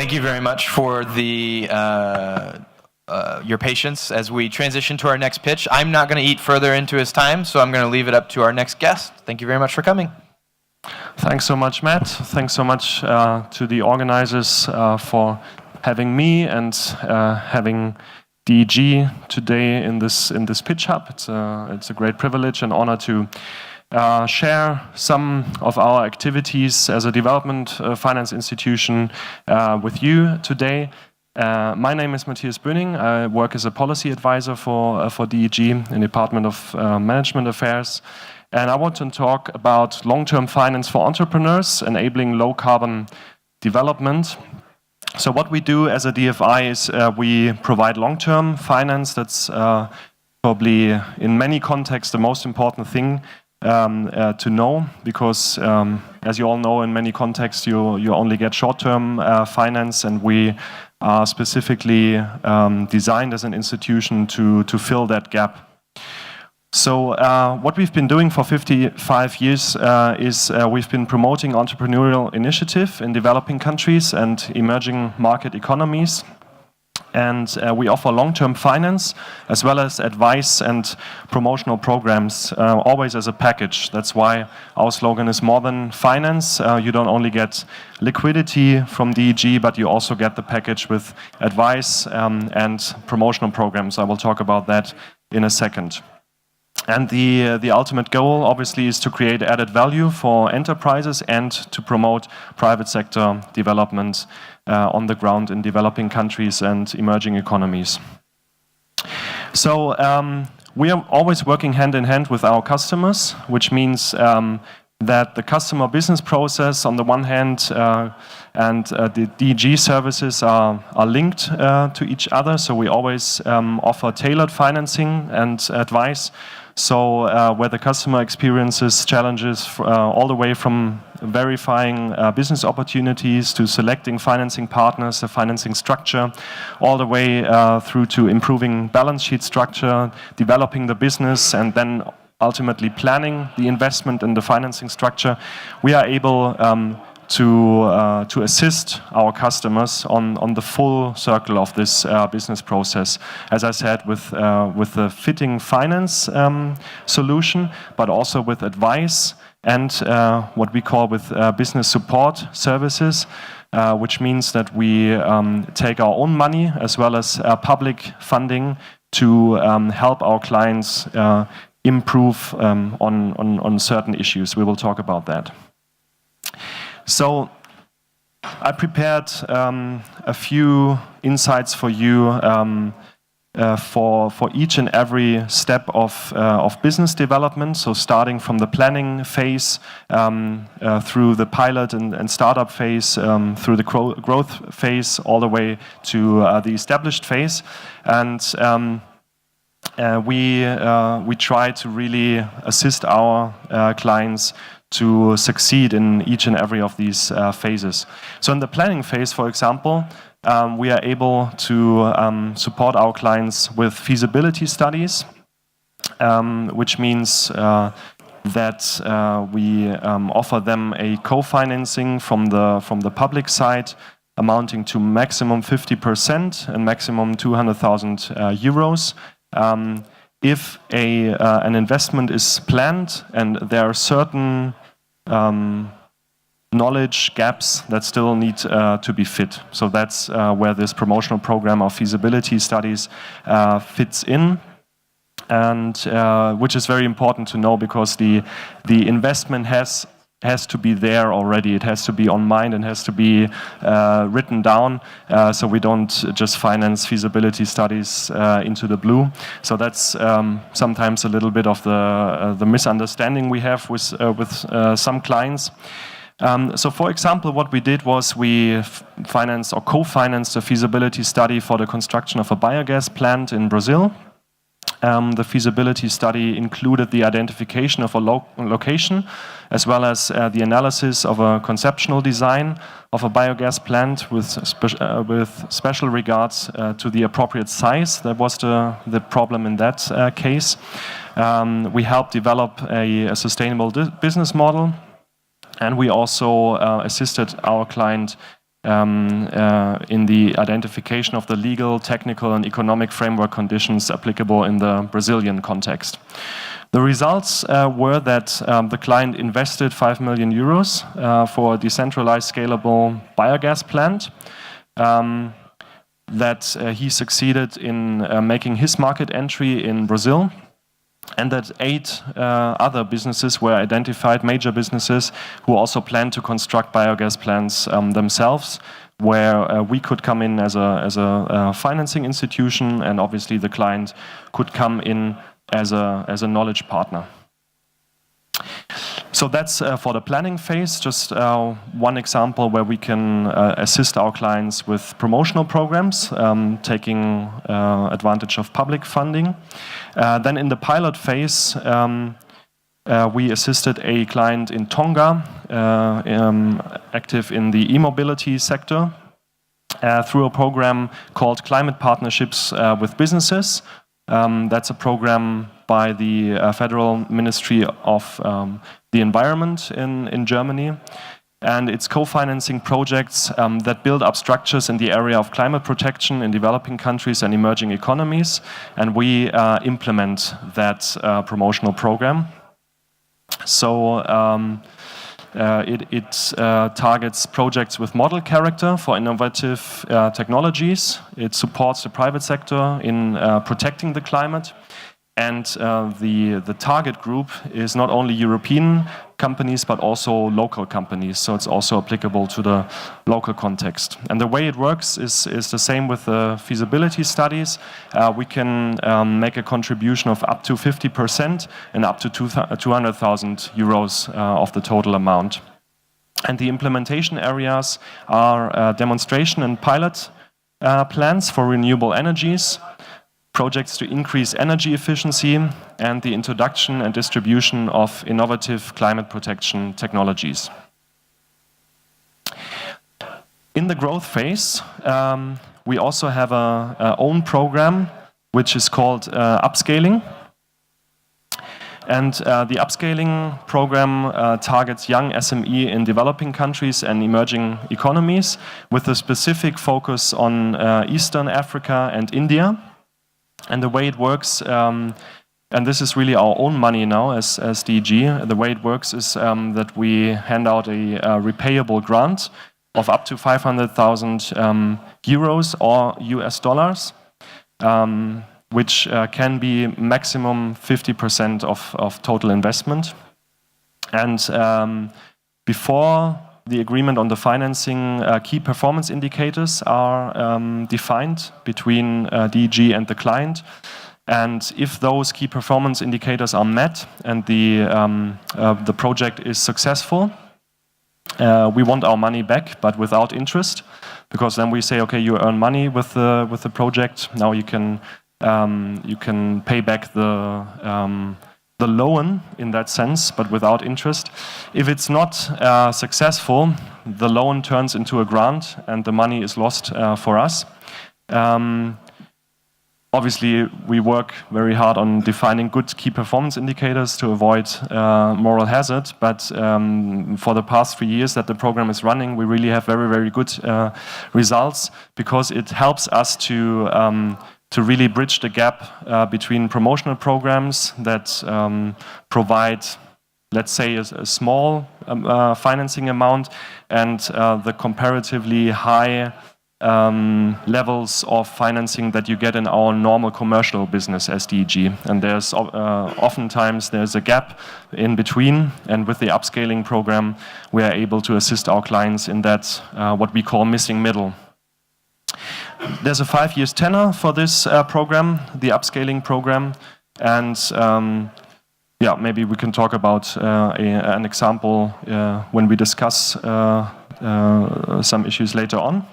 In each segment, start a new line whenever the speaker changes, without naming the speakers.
Thank you very much for the your patience as we transition to our next pitch. I'm not going to eat further into his time, so I'm going to leave it up to our next guest. Thank you very much for coming.
Thanks so much, Matt. Thanks so much to the organizers for having me and having DEG today in this pitch hub. It's a great privilege and honor to share some of our activities as a development finance institution with you today. My name is Matthias Böning. I work as a policy advisor for DEG in the Department of Management Affairs. And I want to talk about long-term finance for entrepreneurs, enabling low-carbon development. So what we do as a DFI is we provide long-term finance. That's probably in many contexts the most important thing to know, because as you all know, in many contexts you only get short-term finance, and we are specifically designed as an institution to fill that gap. So what we've been doing for 55 years is we've been promoting entrepreneurial initiative in developing countries and emerging market economies. And we offer long-term finance as well as advice and promotional programs, always as a package. That's why our slogan is more than finance. You don't only get liquidity from DEG, but you also get the package with advice and promotional programs. I will talk about that in a second. And the ultimate goal, obviously, is to create added value for enterprises and to promote private sector development on the ground in developing countries and emerging economies. So we are always working hand in hand with our customers, which means that the customer business process on the one hand and the DEG services are linked to each other. So we always offer tailored financing and advice. So where the customer experiences challenges all the way from verifying business opportunities to selecting financing partners, the financing structure, all the way through to improving balance sheet structure, developing the business, and then ultimately planning the investment and the financing structure, we are able to assist our customers on the full circle of this business process. As I said, with the fitting finance solution, but also with advice and what we call with business support services, which means that we take our own money as well as public funding to help our clients improve on certain issues. We will talk about that. So I prepared a few insights for you for each and every step of business development. So starting from the planning phase through the pilot and startup phase, through the growth phase, all the way to the established phase. And we try to really assist our clients to succeed in each and every of these phases. So in the planning phase, for example, we are able to support our clients with feasibility studies, which means that we offer them a co-financing from the public side amounting to maximum 50% and maximum 200,000 euros. If an investment is planned and there are certain knowledge gaps that still need to be fit. So that's where this promotional program of feasibility studies fits in, and which is very important to know, because the investment has to be there already. It has to be on mind and has to be written down, so we don't just finance feasibility studies into the blue. So that's sometimes a little bit of the misunderstanding we have with some clients. So for example, what we did was we financed or co-financed a feasibility study for the construction of a biogas plant in Brazil. The feasibility study included the identification of a location, as well as the analysis of a conceptual design of a biogas plant with special regards to the appropriate size. That was the problem in that case. We helped develop a sustainable business model, and we also assisted our client in the identification of the legal, technical, and economic framework conditions applicable in the Brazilian context. The results were that the client invested 5 million euros for a decentralized scalable biogas plant, that he succeeded in making his market entry in Brazil, and that 8 other businesses were identified, major businesses, who also plan to construct biogas plants themselves, where we could come in as a financing institution, and obviously the client could come in as a knowledge partner. So that's for the planning phase, just one example where we can assist our clients with promotional programs, taking advantage of public funding. Then in the pilot phase, we assisted a client in Tonga, active in the e-mobility sector, through a program called Climate Partnerships with Businesses. That's a program by the Federal Ministry of the Environment in Germany. And it's co-financing projects that build up structures in the area of climate protection in developing countries and emerging economies. And we implement that promotional program. So it targets projects with model character for innovative technologies. It supports the private sector in protecting the climate. And the target group is not only European companies, but also local companies. So it's also applicable to the local context. And the way it works is the same with the feasibility studies. We can make a contribution of up to 50% and up to 200,000 euros of the total amount. And the implementation areas are demonstration and pilot plans for renewable energies, projects to increase energy efficiency, and the introduction and distribution of innovative climate protection technologies. In the growth phase, we also have our own program, which is called upscaling. And the upscaling program targets young SME in developing countries and emerging economies, with a specific focus on Eastern Africa and India. And the way it works, and this is really our own money now as DEG, the way it works is that we hand out a repayable grant of up to 500,000 euros or US dollars, which can be maximum 50% of total investment. And before the agreement on the financing, key performance indicators are defined between DEG and the client. And if those key performance indicators are met and the project is successful, we want our money back, but without interest, because then we say, okay, you earn money with the project. Now you can pay back the loan in that sense, but without interest. If it's not successful, the loan turns into a grant and the money is lost for us. Obviously, we work very hard on defining good key performance indicators to avoid moral hazard, but for the past 3 years that the program is running, we really have very, very good results, because it helps us to really bridge the gap between promotional programs that provide, let's say, a small financing amount and the comparatively high levels of financing that you get in our normal commercial business as DEG. And there's oftentimes there's a gap in between, and with the upscaling program, we are able to assist our clients in that what we call missing middle. There's a 5-year tenor for this program, the upscaling program, and yeah, maybe we can talk about an example when we discuss some issues later on.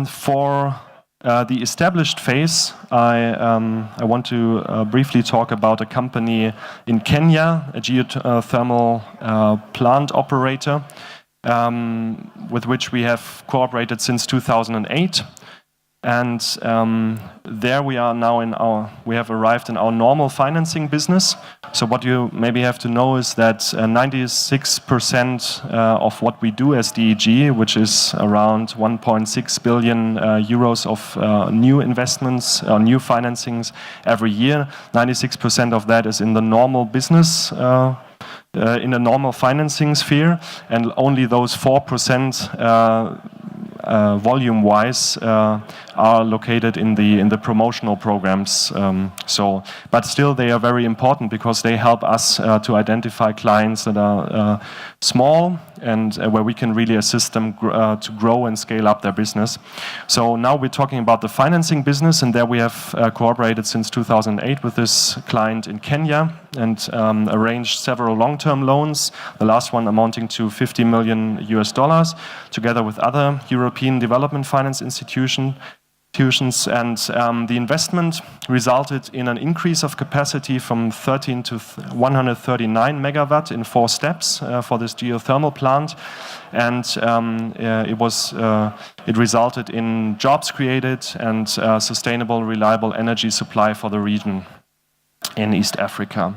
For the established phase, I want to briefly talk about a company in Kenya, a geothermal plant operator, with which we have cooperated since 2008. And there we are now we have arrived in our normal financing business. So what you maybe have to know is that 96% of what we do as DEG, which is around 1.6 billion euros of new investments, new financings every year, 96% of that is in the normal business, in a normal financing sphere, and only those 4% volume-wise are located in the promotional programs. But still, they are very important because they help us to identify clients that are small and where we can really assist them to grow and scale up their business. So now we're talking about the financing business, and there we have cooperated since 2008 with this client in Kenya and arranged several long-term loans, the last one amounting to $50 million US, together with other European development finance institutions. And the investment resulted in an increase of capacity from 13 to 139 megawatt in 4 steps for this geothermal plant. And it resulted in jobs created and sustainable, reliable energy supply for the region in East Africa.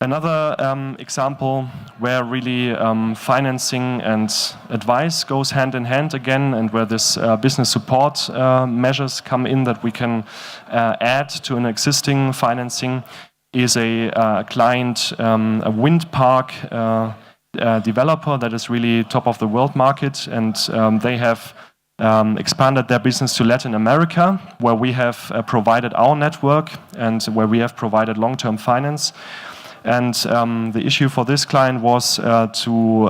Another example where really financing and advice goes hand in hand again, and where this business support measures come in that we can add to an existing financing is a client, a wind park developer that is really top of the world market, and they have expanded their business to Latin America, where we have provided our network and where we have provided long-term finance. And the issue for this client was to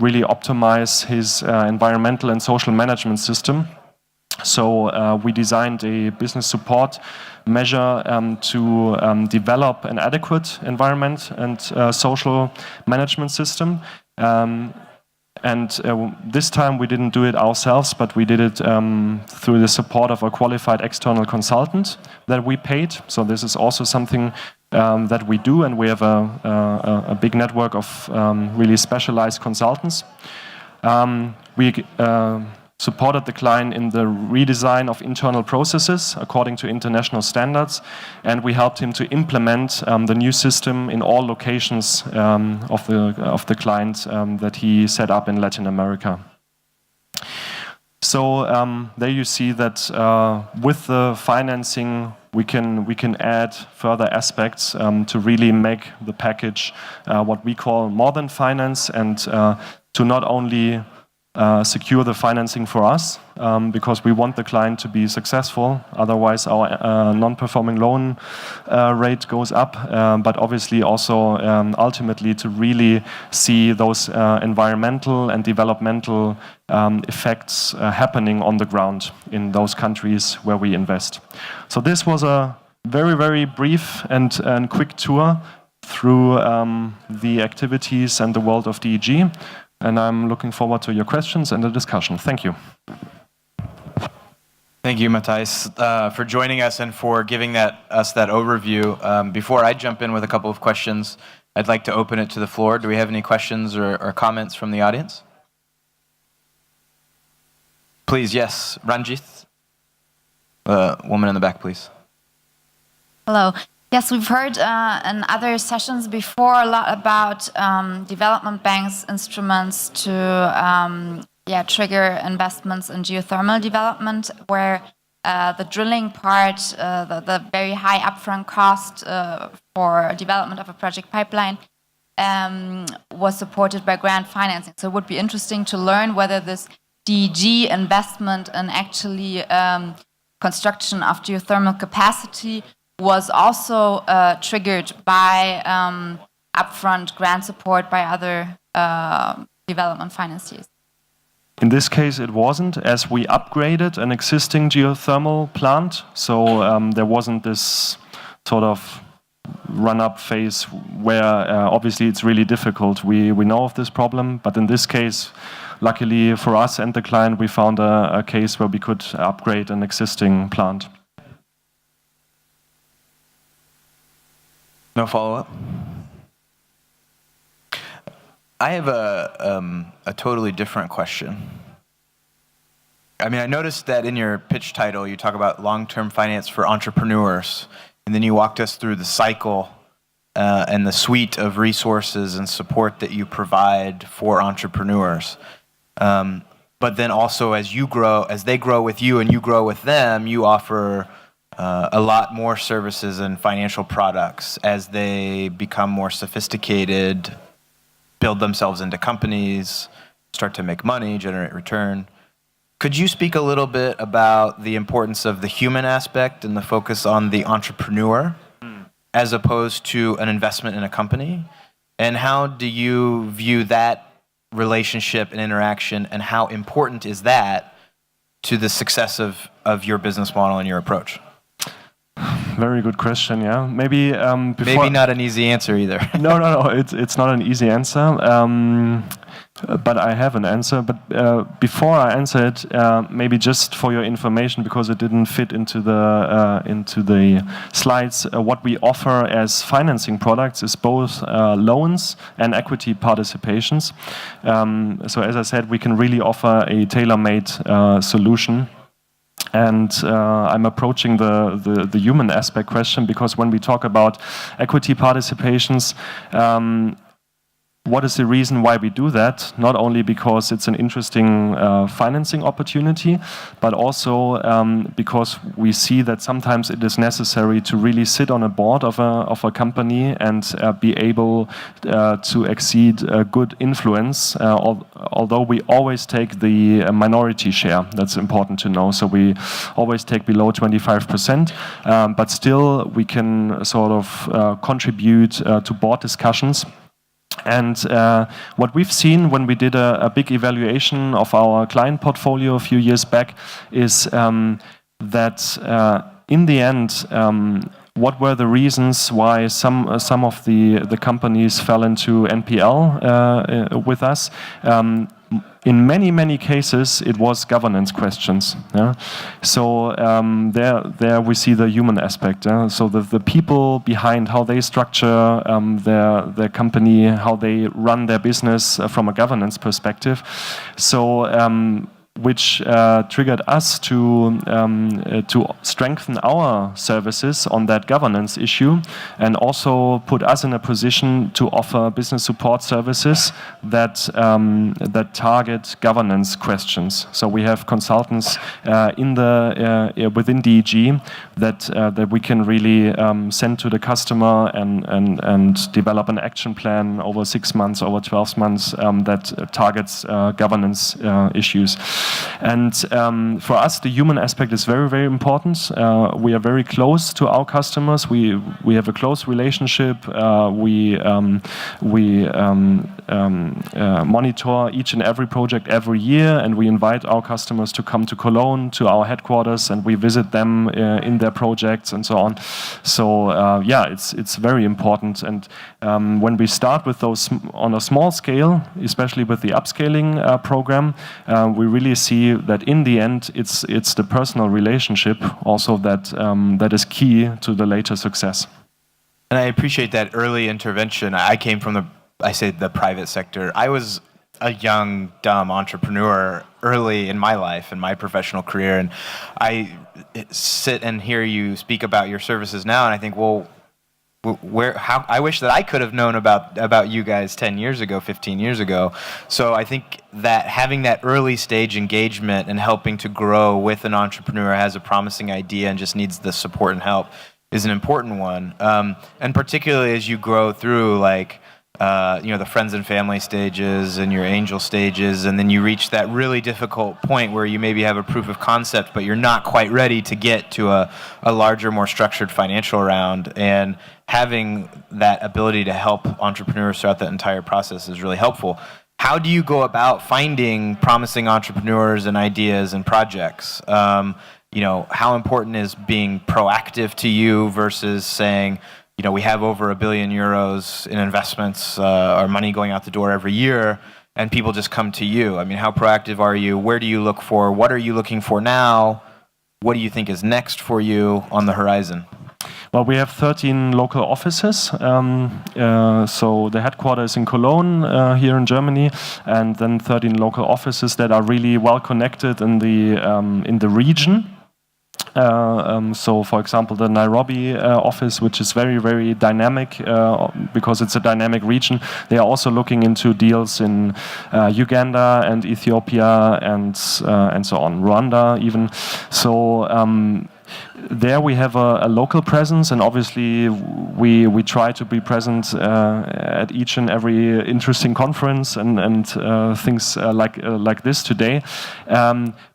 really optimize his environmental and social management system. So we designed a business support measure to develop an adequate environment and social management system. And this time we didn't do it ourselves, but we did it through the support of a qualified external consultant that we paid. So this is also something that we do, and we have a big network of really specialized consultants. We supported the client in the redesign of internal processes according to international standards, and we helped him to implement the new system in all locations of the client that he set up in Latin America. So there you see that with the financing we can add further aspects to really make the package what we call more than finance, and to not only secure the financing for us, because we want the client to be successful. Otherwise, our non-performing loan rate goes up. But obviously, also ultimately to really see those environmental and developmental effects happening on the ground in those countries where we invest. So this was a very, very brief and quick tour through the activities and the world of DEG. And I'm looking forward to your questions and the discussion. Thank you.
Thank you, Matthias, for joining us and for giving us that overview. Before I jump in with a couple of questions, I'd like to open it to the floor. Do we have any questions or comments from the audience? Please, yes, Ranjit. Woman in the back, please.
Hello. Yes, we've heard in other sessions before a lot about development banks' instruments to trigger investments in geothermal development, where the drilling part, the very high upfront cost for development of a project pipeline was supported by grant financing. So it would be interesting to learn whether this DEG investment in actually construction of geothermal capacity was also triggered by upfront grant support by other development financiers.
In this case, it wasn't, as we upgraded an existing geothermal plant. So there wasn't this sort of run-up phase where obviously it's really difficult. We know of this problem, but in this case, luckily for us and the client, we found a case where we could upgrade an existing plant.
No follow-up? I have a totally different question. I mean, I noticed that in your pitch title, you talk about long-term finance for entrepreneurs, and then you walked us through the cycle and the suite of resources and support that you provide for entrepreneurs. But then also, as they grow with you and you grow with them, you offer a lot more services and financial products as they become more sophisticated, build themselves into companies, start to make money, generate return. Could you speak a little bit about the importance of the human aspect and the focus on the entrepreneur as opposed to an investment in a company? And how do you view that relationship and interaction, and how important is that to the success of your business model and your approach?
Very good question. Yeah, maybe
maybe not an easy answer either.
No. It's not an easy answer. But I have an answer. But before I answer it, maybe just for your information, because it didn't fit into the slides, what we offer as financing products is both loans and equity participations. So as I said, we can really offer a tailor-made solution. And I'm approaching the human aspect question, because when we talk about equity participations, what is the reason why we do that? Not only because it's an interesting financing opportunity, but also because we see that sometimes it is necessary to really sit on a board of a company and be able to exceed good influence, although we always take the minority share. That's important to know. So we always take below 25%, but still we can sort of contribute to board discussions. And what we've seen when we did a big evaluation of our client portfolio a few years back is that in the end, what were the reasons why some of the companies fell into NPL with us? In many cases, it was governance questions. Yeah? So there we see the human aspect. So the people behind how they structure their company, how they run their business from a governance perspective. So which triggered us to strengthen our services on that governance issue, and also put us in a position to offer business support services that target governance questions. So we have consultants within DEG that we can really send to the customer and develop an action plan over 6 months, over 12 months that targets governance issues. And for us, the human aspect is very important. We are very close to our customers. We have a close relationship. We monitor each and every project every year, and we invite our customers to come to Cologne, to our headquarters, and we visit them in their projects and so on. So it's very important. And when we start with those on a small scale, especially with the upscaling program, we really see that in the end, it's the personal relationship also that is key to the later success.
And I appreciate that early intervention. I came from the private sector. I was a young, dumb entrepreneur early in my life, in my professional career, and I sit and hear you speak about your services now, and I think, well, I wish that I could have known about you guys 10 years ago, 15 years ago. So I think that having that early stage engagement and helping to grow with an entrepreneur who has a promising idea and just needs the support and help is an important one. And particularly as you grow through the friends and family stages and your angel stages, and then you reach that really difficult point where you maybe have a proof of concept, but you're not quite ready to get to a larger, more structured financial round. And having that ability to help entrepreneurs throughout that entire process is really helpful. How do you go about finding promising entrepreneurs and ideas and projects? How important is being proactive to you versus saying, we have over €1 billion in investments or money going out the door every year, and people just come to you? I mean, how proactive are you? Where do you look for? What are you looking for now? What do you think is next for you on the horizon?
Well, we have 13 local offices. So the headquarters is in Cologne, here in Germany, and then 13 local offices that are really well connected in the region. So, for example, the Nairobi office, which is very, very dynamic because it's a dynamic region. They are also looking into deals in Uganda and Ethiopia and so on, Rwanda even. So. There we have a local presence, and obviously we try to be present at each and every interesting conference and things like this today.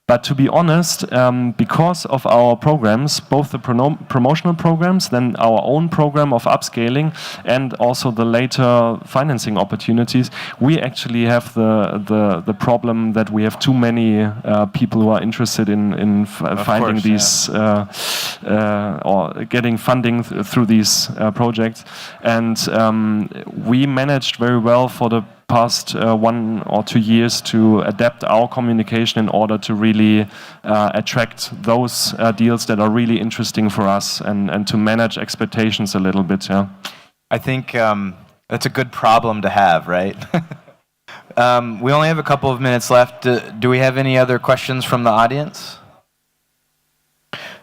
But to be honest, because of our programs, both the promotional programs, then our own program of upscaling, and also the later financing opportunities, we actually have the problem that we have too many people who are interested in finding these or getting funding through these projects. And we managed very well for the past 1 or 2 years to adapt our communication in order to really attract those deals that are really interesting for us and to manage expectations a little bit. Yeah.
I think that's a good problem to have, right? We only have a couple of minutes left. Do we have any other questions from the audience?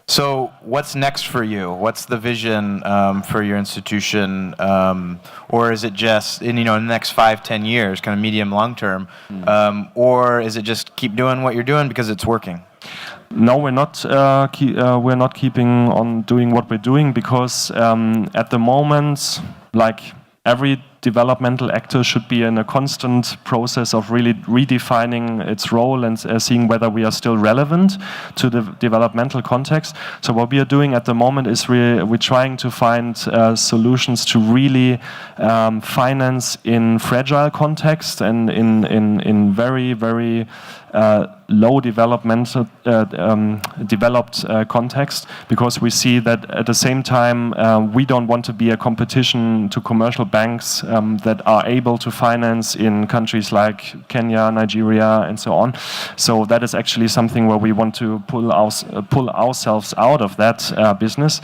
So what's next for you? What's the vision for your institution? Or is it just in the next 5-10 years, kind of medium, long term? Or is it just keep doing what you're doing because it's working?
No, we're not keeping on doing what we're doing because at the moment, like every developmental actor should be in a constant process of really redefining its role and seeing whether we are still relevant to the developmental context. So what we are doing at the moment is we're trying to find solutions to really finance in fragile context and in very, very low developmental developed context, because we see that at the same time we don't want to be a competition to commercial banks that are able to finance in countries like Kenya, Nigeria, and so on. So that is actually something where we want to pull ourselves out of that business.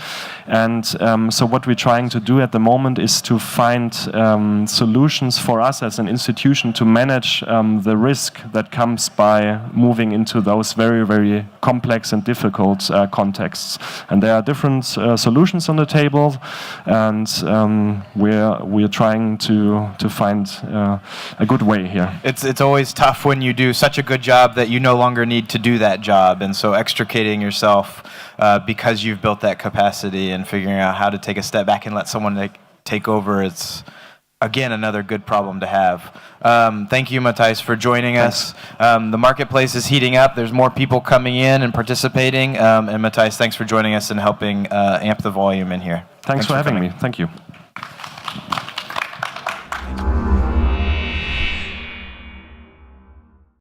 And so what we're trying to do at the moment is to find solutions for us as an institution to manage the risk that comes by moving into those very, very complex and difficult contexts. And there are different solutions on the table, and we're trying to find a good way here.
It's always tough when you do such a good job that you no longer need to do that job, and so extricating yourself because you've built that capacity and figuring out how to take a step back and let someone take over, it's again another good problem to have. Thank you, Matthijs, for joining us. The marketplace is heating up. There's more people coming in and participating. And Matthijs, thanks for joining us and helping amp the volume in here.
Thanks for having me. Thank you.